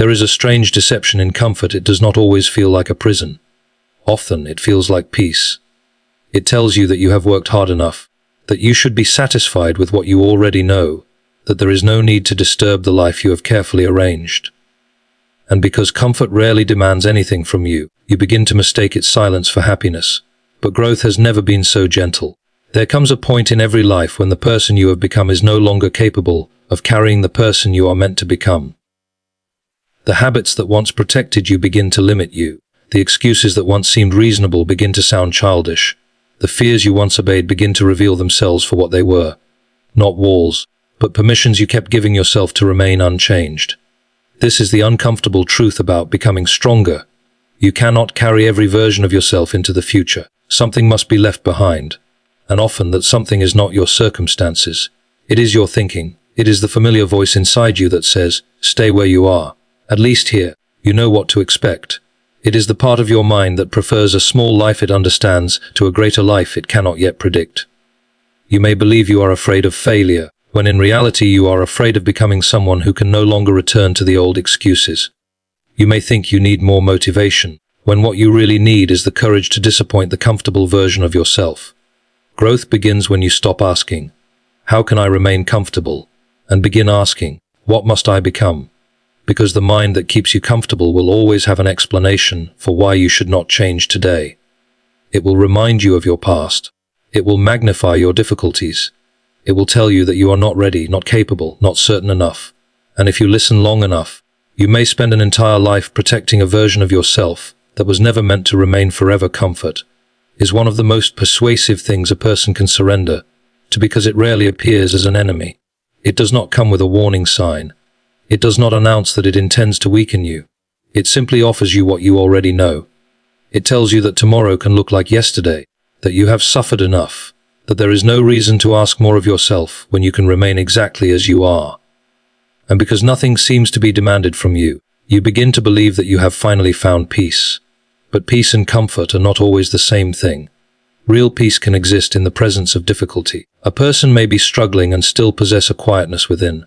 There is a strange deception in comfort. It does not always feel like a prison. Often it feels like peace. It tells you that you have worked hard enough, that you should be satisfied with what you already know, that there is no need to disturb the life you have carefully arranged. And because comfort rarely demands anything from you, you begin to mistake its silence for happiness. But growth has never been so gentle. There comes a point in every life when the person you have become is no longer capable of carrying the person you are meant to become. The habits that once protected you begin to limit you. The excuses that once seemed reasonable begin to sound childish. The fears you once obeyed begin to reveal themselves for what they were. Not walls, but permissions you kept giving yourself to remain unchanged. This is the uncomfortable truth about becoming stronger. You cannot carry every version of yourself into the future. Something must be left behind. And often that something is not your circumstances. It is your thinking. It is the familiar voice inside you that says, stay where you are. At least here, you know what to expect. It is the part of your mind that prefers a small life it understands to a greater life it cannot yet predict. You may believe you are afraid of failure, when in reality you are afraid of becoming someone who can no longer return to the old excuses. You may think you need more motivation, when what you really need is the courage to disappoint the comfortable version of yourself. Growth begins when you stop asking, how can I remain comfortable? And begin asking, what must I become? Because the mind that keeps you comfortable will always have an explanation for why you should not change today. It will remind you of your past. It will magnify your difficulties. It will tell you that you are not ready, not capable, not certain enough. And if you listen long enough, you may spend an entire life protecting a version of yourself that was never meant to remain forever. Comfort is one of the most persuasive things a person can surrender to because it rarely appears as an enemy. It does not come with a warning sign. It does not announce that it intends to weaken you. It simply offers you what you already know. It tells you that tomorrow can look like yesterday, that you have suffered enough, that there is no reason to ask more of yourself when you can remain exactly as you are. And because nothing seems to be demanded from you, you begin to believe that you have finally found peace. But peace and comfort are not always the same thing. Real peace can exist in the presence of difficulty. A person may be struggling and still possess a quietness within.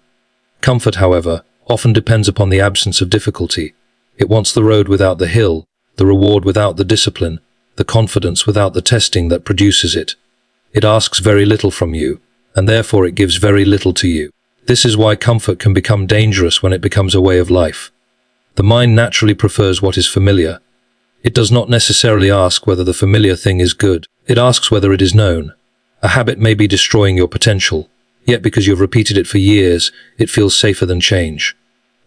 Comfort, however, often depends upon the absence of difficulty. It wants the road without the hill, the reward without the discipline, the confidence without the testing that produces it. It asks very little from you, and therefore it gives very little to you. This is why comfort can become dangerous when it becomes a way of life. The mind naturally prefers what is familiar. It does not necessarily ask whether the familiar thing is good. It asks whether it is known. A habit may be destroying your potential, yet because you have repeated it for years, it feels safer than change.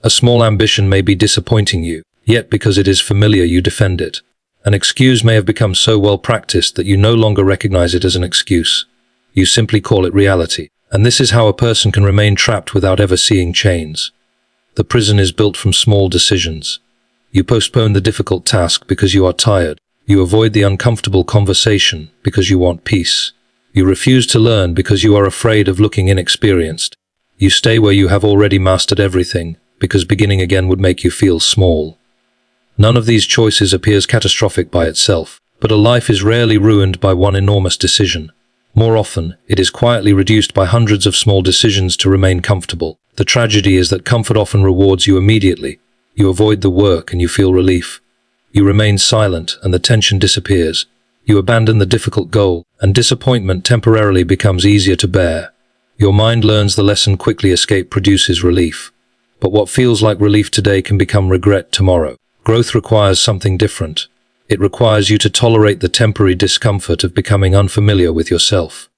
A small ambition may be disappointing you, yet because it is familiar you defend it. An excuse may have become so well practiced that you no longer recognize it as an excuse. You simply call it reality. And this is how a person can remain trapped without ever seeing chains. The prison is built from small decisions. You postpone the difficult task because you are tired. You avoid the uncomfortable conversation because you want peace. You refuse to learn because you are afraid of looking inexperienced. You stay where you have already mastered everything because beginning again would make you feel small. None of these choices appears catastrophic by itself, but a life is rarely ruined by one enormous decision. More often, it is quietly reduced by hundreds of small decisions to remain comfortable. The tragedy is that comfort often rewards you immediately. You avoid the work and you feel relief. You remain silent and the tension disappears. You abandon the difficult goal, and disappointment temporarily becomes easier to bear. Your mind learns the lesson quickly. Escape produces relief. But what feels like relief today can become regret tomorrow. Growth requires something different. It requires you to tolerate the temporary discomfort of becoming unfamiliar with yourself.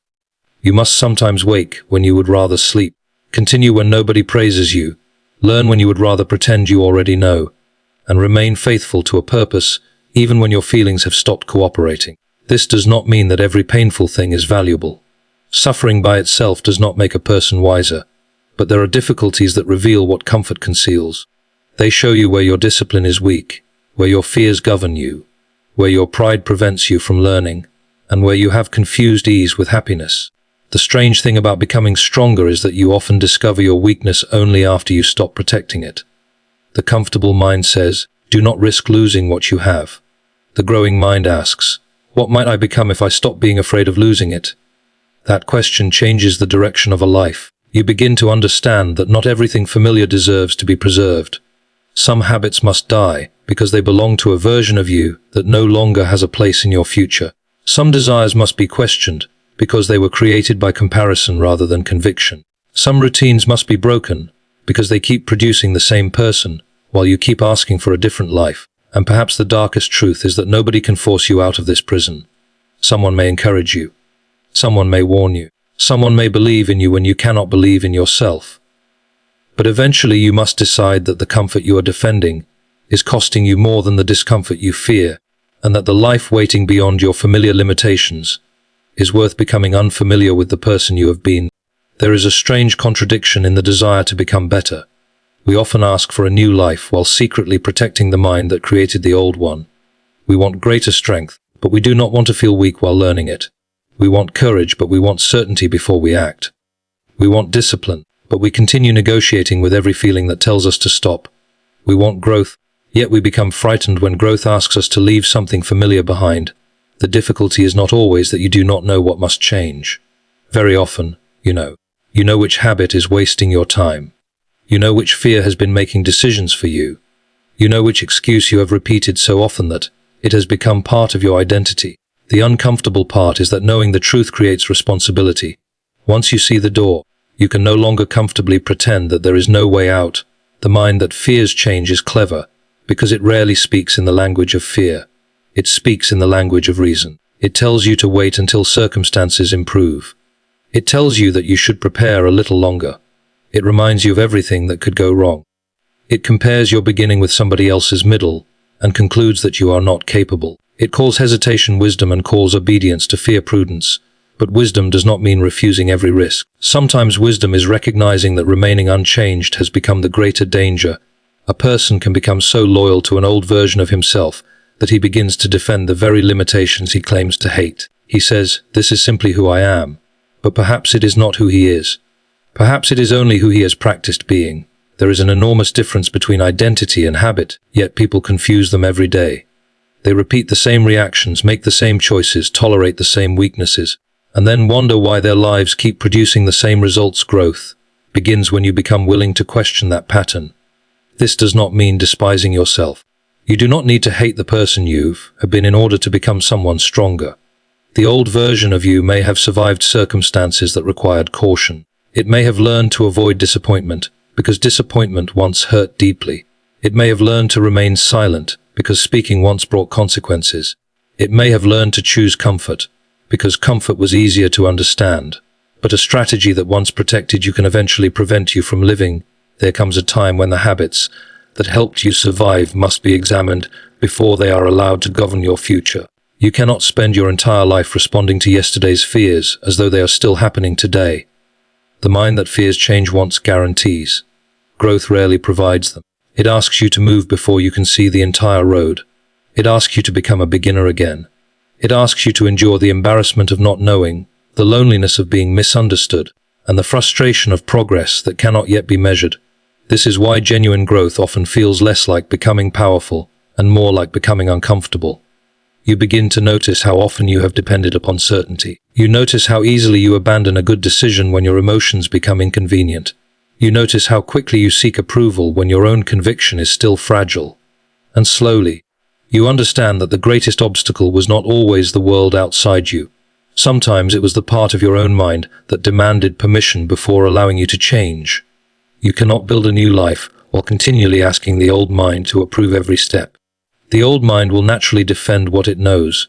You must sometimes wake when you would rather sleep, continue when nobody praises you, learn when you would rather pretend you already know, and remain faithful to a purpose even when your feelings have stopped cooperating. This does not mean that every painful thing is valuable. Suffering by itself does not make a person wiser, but there are difficulties that reveal what comfort conceals. They show you where your discipline is weak, where your fears govern you, where your pride prevents you from learning, and where you have confused ease with happiness. The strange thing about becoming stronger is that you often discover your weakness only after you stop protecting it. The comfortable mind says, do not risk losing what you have. The growing mind asks, what might I become if I stop being afraid of losing it? That question changes the direction of a life. You begin to understand that not everything familiar deserves to be preserved. Some habits must die because they belong to a version of you that no longer has a place in your future. Some desires must be questioned because they were created by comparison rather than conviction. Some routines must be broken because they keep producing the same person while you keep asking for a different life. And perhaps the darkest truth is that nobody can force you out of this prison. Someone may encourage you. Someone may warn you. Someone may believe in you when you cannot believe in yourself. But eventually you must decide that the comfort you are defending is costing you more than the discomfort you fear, and that the life waiting beyond your familiar limitations is worth becoming unfamiliar with the person you have been. There is a strange contradiction in the desire to become better. We often ask for a new life while secretly protecting the mind that created the old one. We want greater strength, but we do not want to feel weak while learning it. We want courage, but we want certainty before we act. We want discipline, but we continue negotiating with every feeling that tells us to stop. We want growth, yet we become frightened when growth asks us to leave something familiar behind. The difficulty is not always that you do not know what must change. Very often, you know. You know which habit is wasting your time. You know which fear has been making decisions for you. You know which excuse you have repeated so often that it has become part of your identity. The uncomfortable part is that knowing the truth creates responsibility. Once you see the door, you can no longer comfortably pretend that there is no way out. The mind that fears change is clever, because it rarely speaks in the language of fear. It speaks in the language of reason. It tells you to wait until circumstances improve. It tells you that you should prepare a little longer. It reminds you of everything that could go wrong. It compares your beginning with somebody else's middle, and concludes that you are not capable. It calls hesitation wisdom and calls obedience to fear prudence. But wisdom does not mean refusing every risk. Sometimes wisdom is recognizing that remaining unchanged has become the greater danger. A person can become so loyal to an old version of himself that he begins to defend the very limitations he claims to hate. He says, "This is simply who I am." But perhaps it is not who he is. Perhaps it is only who he has practiced being. There is an enormous difference between identity and habit, yet people confuse them every day. They repeat the same reactions, make the same choices, tolerate the same weaknesses, and then wonder why their lives keep producing the same results. Growth begins when you become willing to question that pattern. This does not mean despising yourself. You do not need to hate the person you have been in order to become someone stronger. The old version of you may have survived circumstances that required caution. It may have learned to avoid disappointment, because disappointment once hurt deeply. It may have learned to remain silent, because speaking once brought consequences. It may have learned to choose comfort, because comfort was easier to understand. But a strategy that once protected you can eventually prevent you from living. There comes a time when the habits that helped you survive must be examined before they are allowed to govern your future. You cannot spend your entire life responding to yesterday's fears as though they are still happening today. The mind that fears change wants guarantees. Growth rarely provides them. It asks you to move before you can see the entire road. It asks you to become a beginner again. It asks you to endure the embarrassment of not knowing, the loneliness of being misunderstood, and the frustration of progress that cannot yet be measured. This is why genuine growth often feels less like becoming powerful and more like becoming uncomfortable. You begin to notice how often you have depended upon certainty. You notice how easily you abandon a good decision when your emotions become inconvenient. You notice how quickly you seek approval when your own conviction is still fragile. And slowly, you understand that the greatest obstacle was not always the world outside you. Sometimes it was the part of your own mind that demanded permission before allowing you to change. You cannot build a new life while continually asking the old mind to approve every step. The old mind will naturally defend what it knows.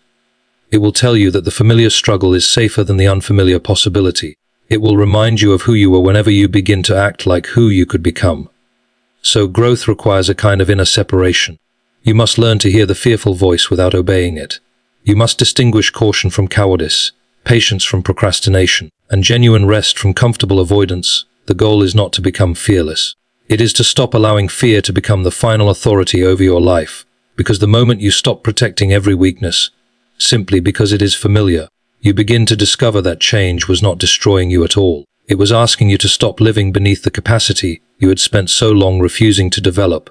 It will tell you that the familiar struggle is safer than the unfamiliar possibility. It will remind you of who you were whenever you begin to act like who you could become. So growth requires a kind of inner separation. You must learn to hear the fearful voice without obeying it. You must distinguish caution from cowardice, patience from procrastination, and genuine rest from comfortable avoidance. The goal is not to become fearless. It is to stop allowing fear to become the final authority over your life, because the moment you stop protecting every weakness, simply because it is familiar, you begin to discover that change was not destroying you at all. It was asking you to stop living beneath the capacity you had spent so long refusing to develop.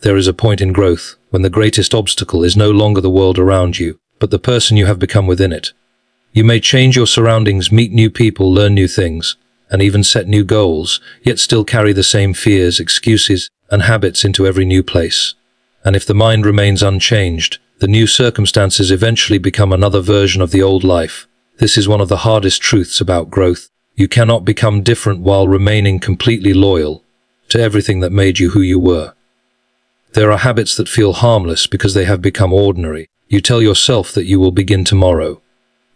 There is a point in growth when the greatest obstacle is no longer the world around you, but the person you have become within it. You may change your surroundings, meet new people, learn new things, and even set new goals, yet still carry the same fears, excuses, and habits into every new place. And if the mind remains unchanged, the new circumstances eventually become another version of the old life. This is one of the hardest truths about growth. You cannot become different while remaining completely loyal to everything that made you who you were. There are habits that feel harmless because they have become ordinary. You tell yourself that you will begin tomorrow.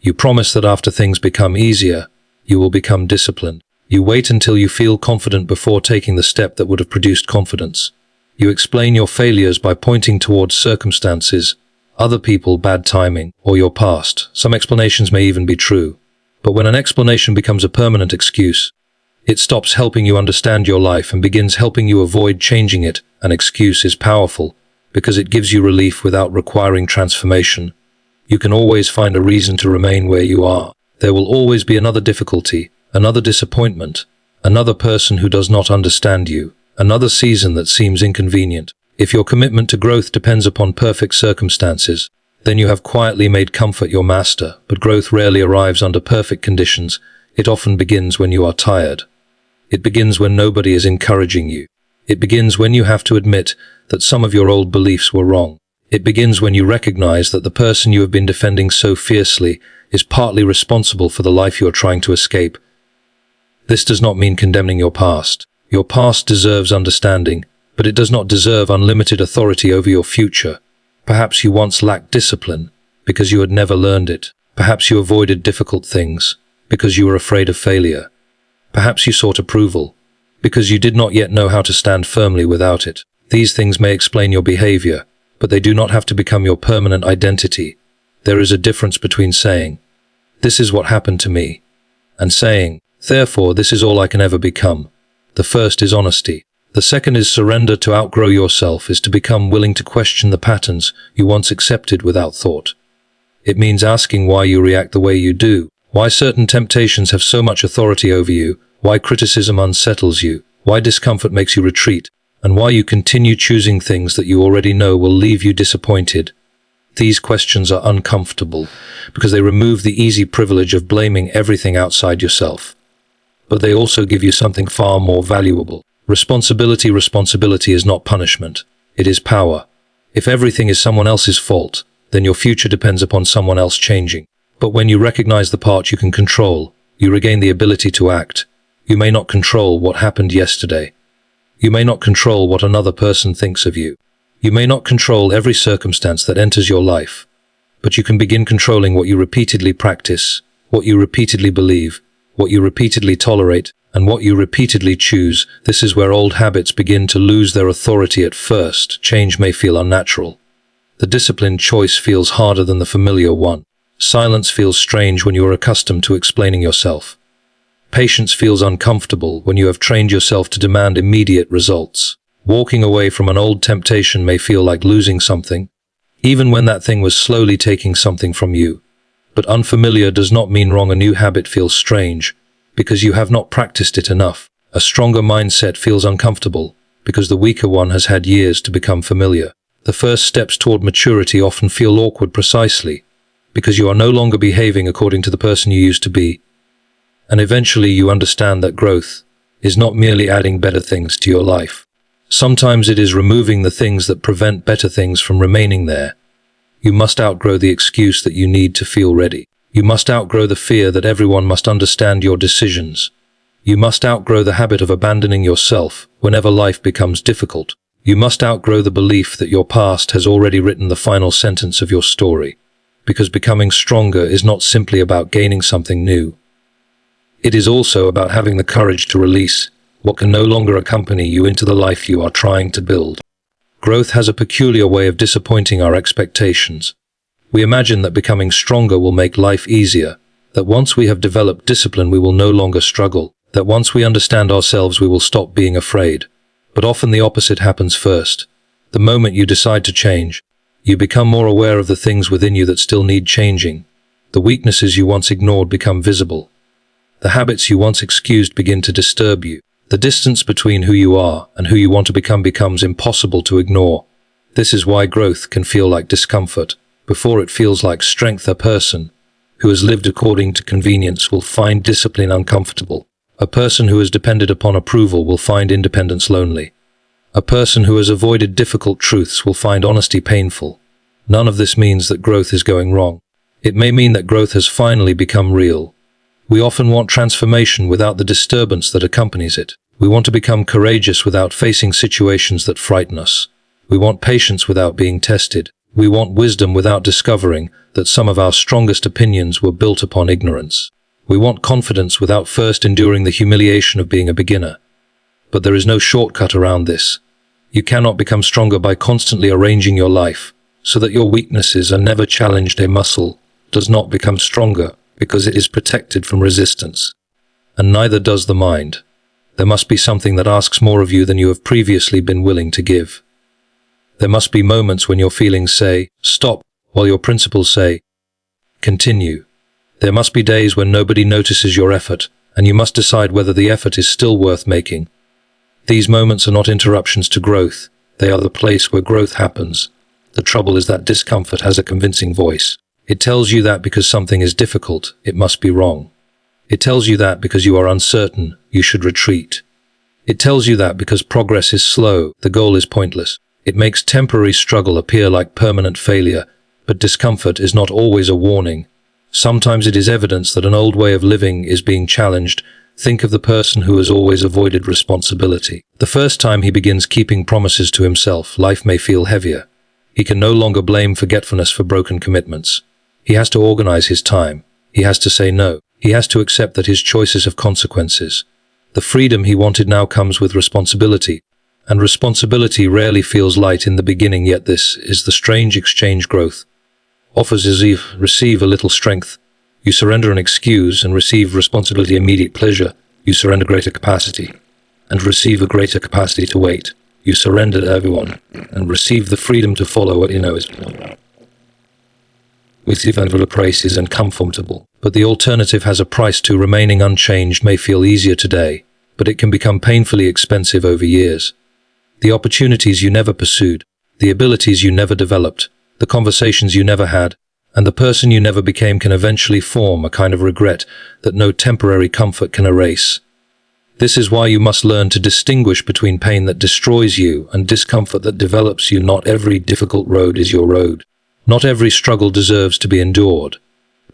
You promise that after things become easier, you will become disciplined. You wait until you feel confident before taking the step that would have produced confidence. You explain your failures by pointing towards circumstances, other people, bad timing, or your past. Some explanations may even be true. But when an explanation becomes a permanent excuse, it stops helping you understand your life and begins helping you avoid changing it. An excuse is powerful because it gives you relief without requiring transformation. You can always find a reason to remain where you are. There will always be another difficulty, another disappointment, another person who does not understand you, another season that seems inconvenient. If your commitment to growth depends upon perfect circumstances, then you have quietly made comfort your master, but growth rarely arrives under perfect conditions. It often begins when you are tired. It begins when nobody is encouraging you. It begins when you have to admit that some of your old beliefs were wrong. It begins when you recognize that the person you have been defending so fiercely is partly responsible for the life you are trying to escape. This does not mean condemning your past. Your past deserves understanding, but it does not deserve unlimited authority over your future. Perhaps you once lacked discipline because you had never learned it. Perhaps you avoided difficult things because you were afraid of failure. Perhaps you sought approval because you did not yet know how to stand firmly without it. These things may explain your behavior, but they do not have to become your permanent identity. There is a difference between saying, "This is what happened to me," and saying, "Therefore, this is all I can ever become." The first is honesty. The second is surrender. To outgrow yourself is to become willing to question the patterns you once accepted without thought. It means asking why you react the way you do, why certain temptations have so much authority over you, why criticism unsettles you, why discomfort makes you retreat, and why you continue choosing things that you already know will leave you disappointed. These questions are uncomfortable because they remove the easy privilege of blaming everything outside yourself. But they also give you something far more valuable. Responsibility. Responsibility is not punishment. It is power. If everything is someone else's fault, then your future depends upon someone else changing. But when you recognize the part you can control, you regain the ability to act. You may not control what happened yesterday. You may not control what another person thinks of you. You may not control every circumstance that enters your life. But you can begin controlling what you repeatedly practice, what you repeatedly believe, what you repeatedly tolerate, and what you repeatedly choose. This is where old habits begin to lose their authority at first. Change may feel unnatural. The disciplined choice feels harder than the familiar one. Silence feels strange when you are accustomed to explaining yourself. Patience feels uncomfortable when you have trained yourself to demand immediate results. Walking away from an old temptation may feel like losing something, even when that thing was slowly taking something from you. But unfamiliar does not mean wrong. A new habit feels strange because you have not practiced it enough. A stronger mindset feels uncomfortable because the weaker one has had years to become familiar. The first steps toward maturity often feel awkward precisely because you are no longer behaving according to the person you used to be. And eventually you understand that growth is not merely adding better things to your life. Sometimes it is removing the things that prevent better things from remaining there. You must outgrow the excuse that you need to feel ready. You must outgrow the fear that everyone must understand your decisions. You must outgrow the habit of abandoning yourself whenever life becomes difficult. You must outgrow the belief that your past has already written the final sentence of your story. Because becoming stronger is not simply about gaining something new. It is also about having the courage to release what can no longer accompany you into the life you are trying to build. Growth has a peculiar way of disappointing our expectations. We imagine that becoming stronger will make life easier, that once we have developed discipline we will no longer struggle, that once we understand ourselves we will stop being afraid. But often the opposite happens first. The moment you decide to change, you become more aware of the things within you that still need changing. The weaknesses you once ignored become visible. The habits you once excused begin to disturb you. The distance between who you are and who you want to become becomes impossible to ignore. This is why growth can feel like discomfort before it feels like strength. A person who has lived according to convenience will find discipline uncomfortable. A person who has depended upon approval will find independence lonely. A person who has avoided difficult truths will find honesty painful. None of this means that growth is going wrong. It may mean that growth has finally become real. We often want transformation without the disturbance that accompanies it. We want to become courageous without facing situations that frighten us. We want patience without being tested. We want wisdom without discovering that some of our strongest opinions were built upon ignorance. We want confidence without first enduring the humiliation of being a beginner. But there is no shortcut around this. You cannot become stronger by constantly arranging your life so that your weaknesses are never challenged. A muscle does not become stronger because it is protected from resistance. And neither does the mind. There must be something that asks more of you than you have previously been willing to give. There must be moments when your feelings say, stop, while your principles say, continue. There must be days when nobody notices your effort, and you must decide whether the effort is still worth making. These moments are not interruptions to growth. They are the place where growth happens. The trouble is that discomfort has a convincing voice. It tells you that because something is difficult, it must be wrong. It tells you that because you are uncertain, you should retreat. It tells you that because progress is slow, the goal is pointless. It makes temporary struggle appear like permanent failure, but discomfort is not always a warning. Sometimes it is evidence that an old way of living is being challenged. Think of the person who has always avoided responsibility. The first time he begins keeping promises to himself, life may feel heavier. He can no longer blame forgetfulness for broken commitments. He has to organize his time. He has to say no. He has to accept that his choices have consequences. The freedom he wanted now comes with responsibility, and responsibility rarely feels light in the beginning, yet this is the strange exchange growth offers. As you receive a little strength, you surrender an excuse and receive responsibility, immediate pleasure. You surrender greater capacity and receive a greater capacity to wait. You surrender to everyone and receive the freedom to follow what you know is with price is uncomfortable, but the alternative has a price too. Remaining unchanged may feel easier today, but it can become painfully expensive over years. The opportunities you never pursued, the abilities you never developed, the conversations you never had, and the person you never became can eventually form a kind of regret that no temporary comfort can erase. This is why you must learn to distinguish between pain that destroys you and discomfort that develops you. Not every difficult road is your road. Not every struggle deserves to be endured.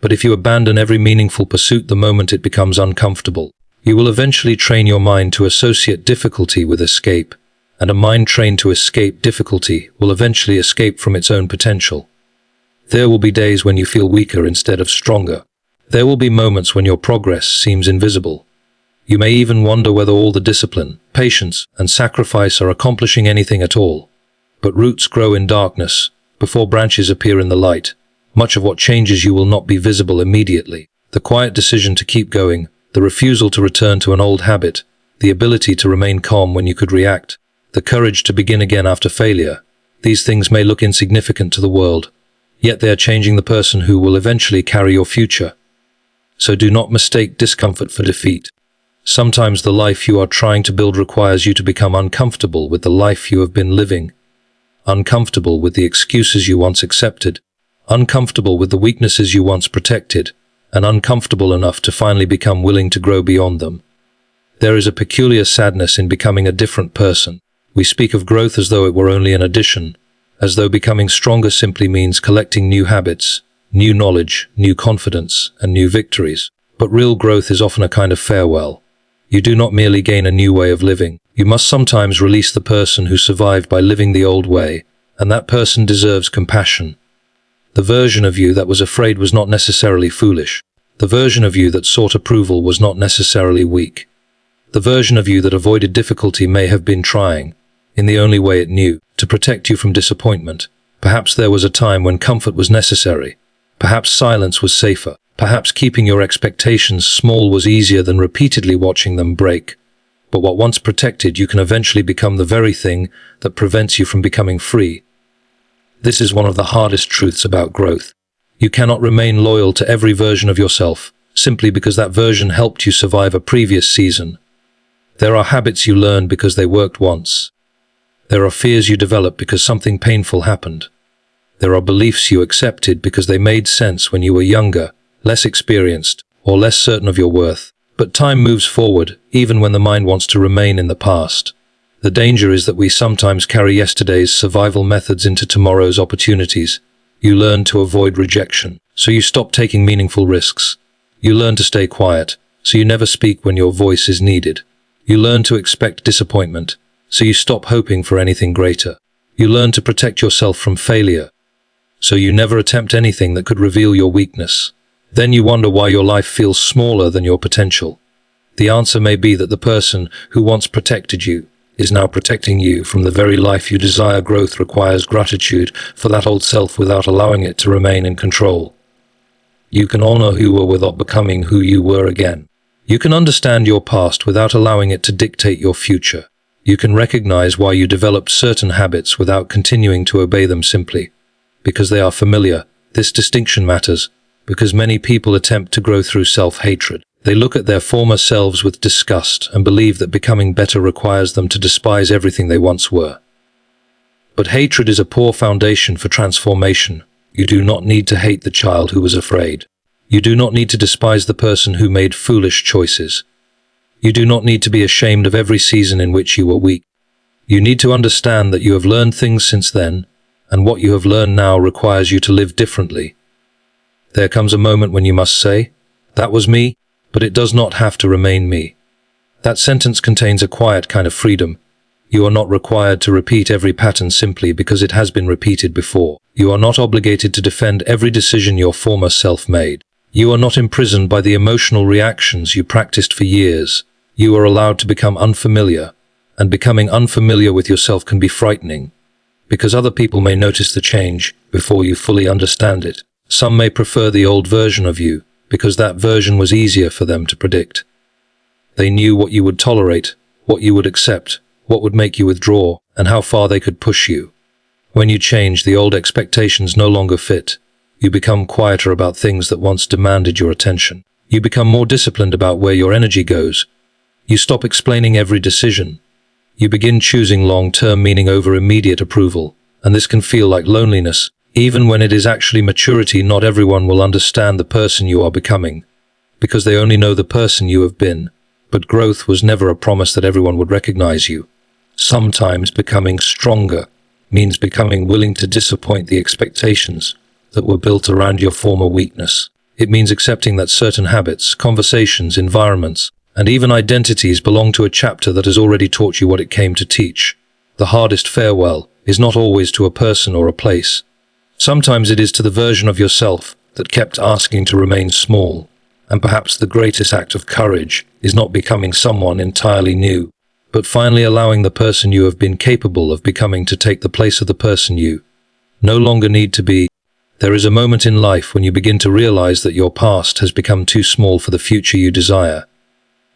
But if you abandon every meaningful pursuit the moment it becomes uncomfortable, you will eventually train your mind to associate difficulty with escape, and a mind trained to escape difficulty will eventually escape from its own potential. There will be days when you feel weaker instead of stronger. There will be moments when your progress seems invisible. You may even wonder whether all the discipline, patience, and sacrifice are accomplishing anything at all. But roots grow in darkness before branches appear in the light. Much of what changes you will not be visible immediately. The quiet decision to keep going, the refusal to return to an old habit, the ability to remain calm when you could react, the courage to begin again after failure. These things may look insignificant to the world, yet they are changing the person who will eventually carry your future. So do not mistake discomfort for defeat. Sometimes the life you are trying to build requires you to become uncomfortable with the life you have been living. Uncomfortable with the excuses you once accepted, uncomfortable with the weaknesses you once protected, and uncomfortable enough to finally become willing to grow beyond them. There is a peculiar sadness in becoming a different person. We speak of growth as though it were only an addition, as though becoming stronger simply means collecting new habits, new knowledge, new confidence, and new victories. But real growth is often a kind of farewell. You do not merely gain a new way of living. You must sometimes release the person who survived by living the old way, and that person deserves compassion. The version of you that was afraid was not necessarily foolish. The version of you that sought approval was not necessarily weak. The version of you that avoided difficulty may have been trying, in the only way it knew, to protect you from disappointment. Perhaps there was a time when comfort was necessary. Perhaps silence was safer. Perhaps keeping your expectations small was easier than repeatedly watching them break. But what once protected you can eventually become the very thing that prevents you from becoming free. This is one of the hardest truths about growth. You cannot remain loyal to every version of yourself, simply because that version helped you survive a previous season. There are habits you learned because they worked once. There are fears you developed because something painful happened. There are beliefs you accepted because they made sense when you were younger, less experienced, or less certain of your worth. But time moves forward, even when the mind wants to remain in the past. The danger is that we sometimes carry yesterday's survival methods into tomorrow's opportunities. You learn to avoid rejection, so you stop taking meaningful risks. You learn to stay quiet, so you never speak when your voice is needed. You learn to expect disappointment, so you stop hoping for anything greater. You learn to protect yourself from failure, so you never attempt anything that could reveal your weakness. Then you wonder why your life feels smaller than your potential. The answer may be that the person who once protected you is now protecting you from the very life you desire. Growth requires gratitude for that old self without allowing it to remain in control. You can honor who you were without becoming who you were again. You can understand your past without allowing it to dictate your future. You can recognize why you developed certain habits without continuing to obey them simply because they are familiar. This distinction matters because many people attempt to grow through self-hatred. They look at their former selves with disgust and believe that becoming better requires them to despise everything they once were. But hatred is a poor foundation for transformation. You do not need to hate the child who was afraid. You do not need to despise the person who made foolish choices. You do not need to be ashamed of every season in which you were weak. You need to understand that you have learned things since then, and what you have learned now requires you to live differently. There comes a moment when you must say, "That was me, but it does not have to remain me." That sentence contains a quiet kind of freedom. You are not required to repeat every pattern simply because it has been repeated before. You are not obligated to defend every decision your former self made. You are not imprisoned by the emotional reactions you practiced for years. You are allowed to become unfamiliar, and becoming unfamiliar with yourself can be frightening, because other people may notice the change before you fully understand it. Some may prefer the old version of you, because that version was easier for them to predict. They knew what you would tolerate, what you would accept, what would make you withdraw, and how far they could push you. When you change, the old expectations no longer fit. You become quieter about things that once demanded your attention. You become more disciplined about where your energy goes. You stop explaining every decision. You begin choosing long-term meaning over immediate approval, and this can feel like loneliness. Even when it is actually maturity, not everyone will understand the person you are becoming, because they only know the person you have been. But growth was never a promise that everyone would recognize you. Sometimes becoming stronger means becoming willing to disappoint the expectations that were built around your former weakness. It means accepting that certain habits, conversations, environments, and even identities belong to a chapter that has already taught you what it came to teach. The hardest farewell is not always to a person or a place. Sometimes it is to the version of yourself that kept asking to remain small. And perhaps the greatest act of courage is not becoming someone entirely new, but finally allowing the person you have been capable of becoming to take the place of the person you no longer need to be. There is a moment in life when you begin to realize that your past has become too small for the future you desire.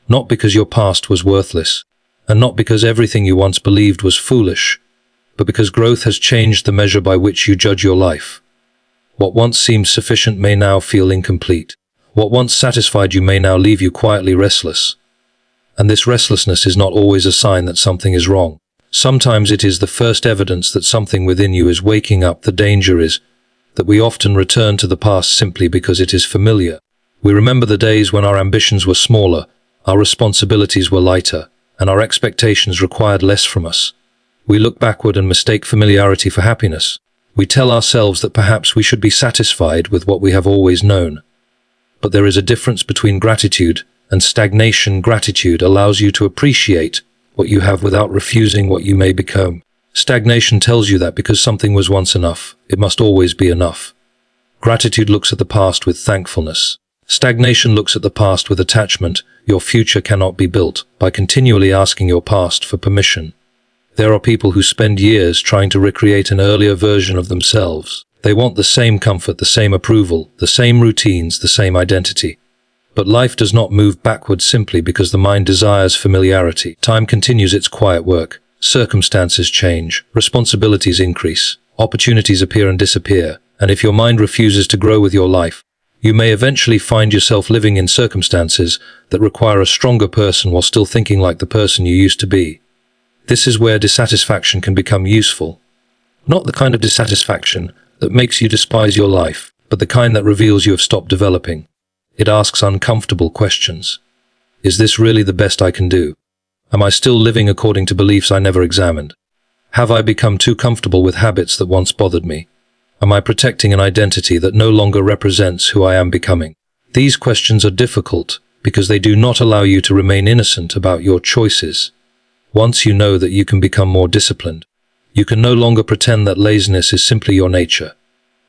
Not because your past was worthless, and not because everything you once believed was foolish, but because growth has changed the measure by which you judge your life. What once seemed sufficient may now feel incomplete. What once satisfied you may now leave you quietly restless. And this restlessness is not always a sign that something is wrong. Sometimes it is the first evidence that something within you is waking up. The danger is that we often return to the past simply because it is familiar. We remember the days when our ambitions were smaller, our responsibilities were lighter, and our expectations required less from us. We look backward and mistake familiarity for happiness. We tell ourselves that perhaps we should be satisfied with what we have always known. But there is a difference between gratitude and stagnation. Gratitude allows you to appreciate what you have without refusing what you may become. Stagnation tells you that because something was once enough, it must always be enough. Gratitude looks at the past with thankfulness. Stagnation looks at the past with attachment. Your future cannot be built by continually asking your past for permission. There are people who spend years trying to recreate an earlier version of themselves. They want the same comfort, the same approval, the same routines, the same identity. But life does not move backwards simply because the mind desires familiarity. Time continues its quiet work. Circumstances change, responsibilities increase, opportunities appear and disappear, and if your mind refuses to grow with your life, you may eventually find yourself living in circumstances that require a stronger person while still thinking like the person you used to be. This is where dissatisfaction can become useful. Not the kind of dissatisfaction that makes you despise your life, but the kind that reveals you have stopped developing. It asks uncomfortable questions. Is this really the best I can do? Am I still living according to beliefs I never examined? Have I become too comfortable with habits that once bothered me? Am I protecting an identity that no longer represents who I am becoming? These questions are difficult because they do not allow you to remain innocent about your choices. Once you know that you can become more disciplined, you can no longer pretend that laziness is simply your nature.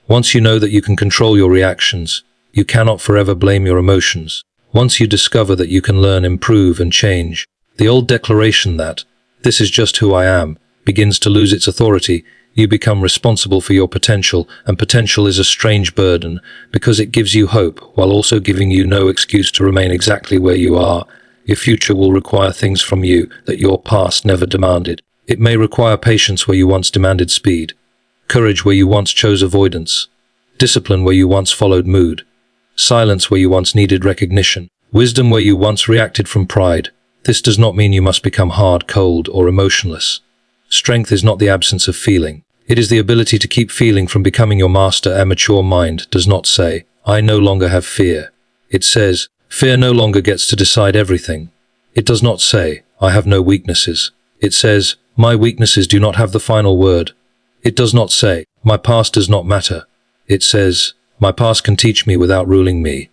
Once you know that you can control your reactions, you cannot forever blame your emotions. Once you discover that you can learn, improve, and change, the old declaration that, "This is just who I am," begins to lose its authority. You become responsible for your potential, and potential is a strange burden because it gives you hope while also giving you no excuse to remain exactly where you are. Your future will require things from you that your past never demanded. It may require patience where you once demanded speed, courage where you once chose avoidance, discipline where you once followed mood, silence where you once needed recognition, wisdom where you once reacted from pride. This does not mean you must become hard, cold, or emotionless. Strength is not the absence of feeling. It is the ability to keep feeling from becoming your master. A mature mind does not say, "I no longer have fear." It says, "Fear no longer gets to decide everything." It does not say, "I have no weaknesses." It says, "My weaknesses do not have the final word." It does not say, "My past does not matter." It says, "My past can teach me without ruling me."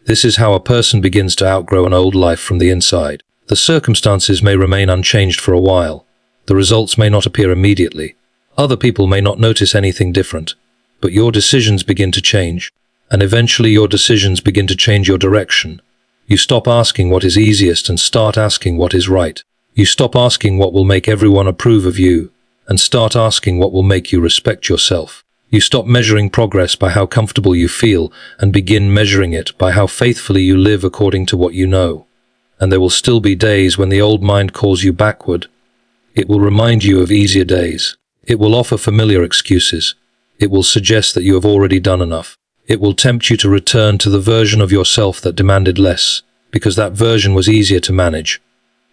This is how a person begins to outgrow an old life from the inside. The circumstances may remain unchanged for a while. The results may not appear immediately. Other people may not notice anything different. But your decisions begin to change. And eventually your decisions begin to change your direction. You stop asking what is easiest and start asking what is right. You stop asking what will make everyone approve of you, and start asking what will make you respect yourself. You stop measuring progress by how comfortable you feel, and begin measuring it by how faithfully you live according to what you know. And there will still be days when the old mind calls you backward. It will remind you of easier days. It will offer familiar excuses. It will suggest that you have already done enough. It will tempt you to return to the version of yourself that demanded less, because that version was easier to manage.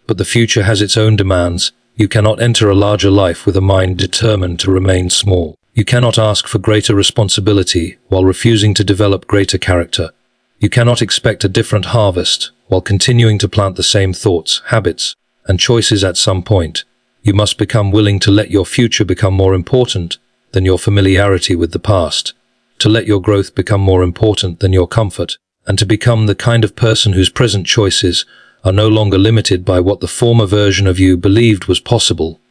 But the future has its own demands. You cannot enter a larger life with a mind determined to remain small. You cannot ask for greater responsibility while refusing to develop greater character. You cannot expect a different harvest while continuing to plant the same thoughts, habits, and choices. At some point, you must become willing to let your future become more important than your familiarity with the past, to let your growth become more important than your comfort, and to become the kind of person whose present choices are no longer limited by what the former version of you believed was possible.